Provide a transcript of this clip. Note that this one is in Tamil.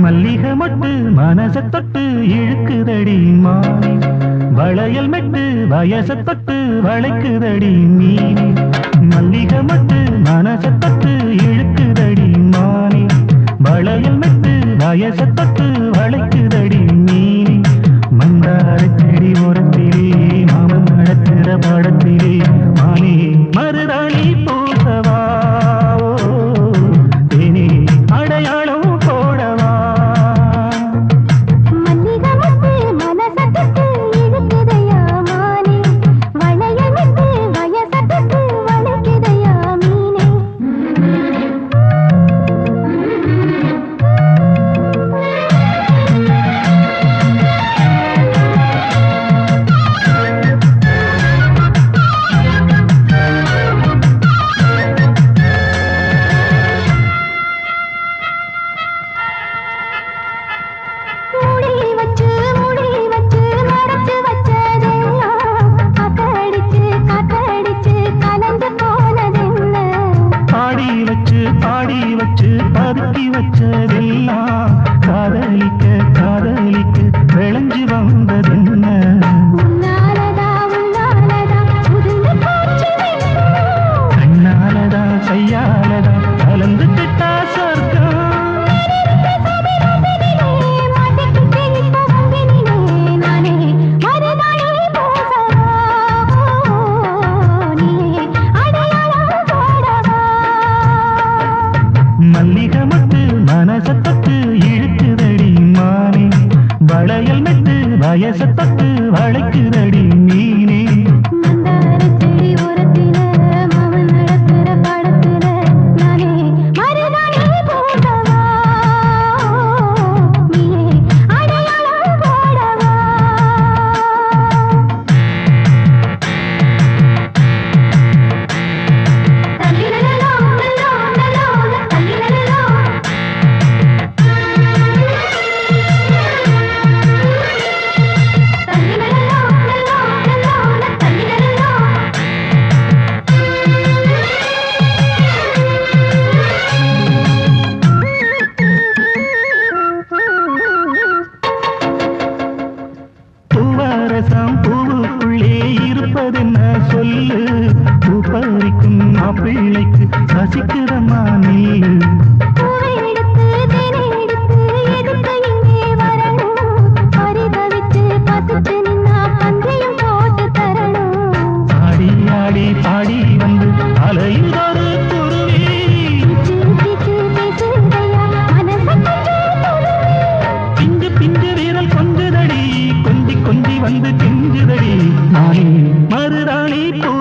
மல்லிகை மொட்டு மனச தொட்டு இழுக்குதடி மானே வளையல் மெட்டு வயச தொட்டு வளைக்குதடி மீனே மல்லிகை மொட்டு மனச தொட்டு இழுக்குதடி மானே வளையல் மெட்டு வயச தொட்டு வளைக்குதடி மீனே மந்தார செடி ஓரத்திலே மாமன் நடக்கிற படத்திலே மானே மருதாணி பூசவா தேனே அடையாளம் போடவா மல்லிகை மொட்டு மனச தொட்டு இழுக்குதையா மானே வளையல் மெட்டு வயச தொட்டு வளைக்குதையா மீனே மூடி வச்சு மறைச்சு வச்சதெல்லாம் காத்தடிச்சு கலந்து போனதென்ன பாடி வச்சு பதுக்கி வச்சதெல்லாம் காதலிக்க விளைஞ்சு வந்ததென்ன உன்னாலதா உதிர்ந்து போச்சு கண்ணாலதா கையாலதா கலந்து கிட்டா சொர்க்கம் மாட்டிக்கிட்டு இப்ப வந்தினிலே நானே மருதாணி பூசவா நீயே அடையாளம் போடவா மல்லிகை மொட்டு மனச தொட்டு இழுக்குதடி மானே வளையல் மெட்டு வயச தொட்டு வளைக்குதடி மீனே மந்தார செடி ஓரத்தில மாமன் நடக்கிற படத்தில நானே மருதாணி பூசவா நீயே அடையாளம் போடவா தல்லிலலோ லலோ லலோ தல்லிலலோ தல்லிலலோ லலோ லலோ தல்லிலலோ பூவரசம் பூவுக்குள்ளே இருப்பதென்ன சொல்லு பூ பறிக்கும் மாப்பிள்ளைக்கு ரசிக்கிறமா நீ பூவை எடுத்து தேனை எடுத்து எதுக்கு இங்கே வரணும் பரிதவிச்சு பசிச்சு நின்னா பந்தயம் போட்டு தரணும் ஆடி ஆடி பாடி வந்து அலையுதொரு குருவி பிச்சு பிச்சு பேசுதையா மனச கொஞ்சம் துருவி பிஞ்சு வீரல் கொஞ்சுதடி கொஞ்சி வந்து கெஞ்சுதடி நானே மருதாணி பூ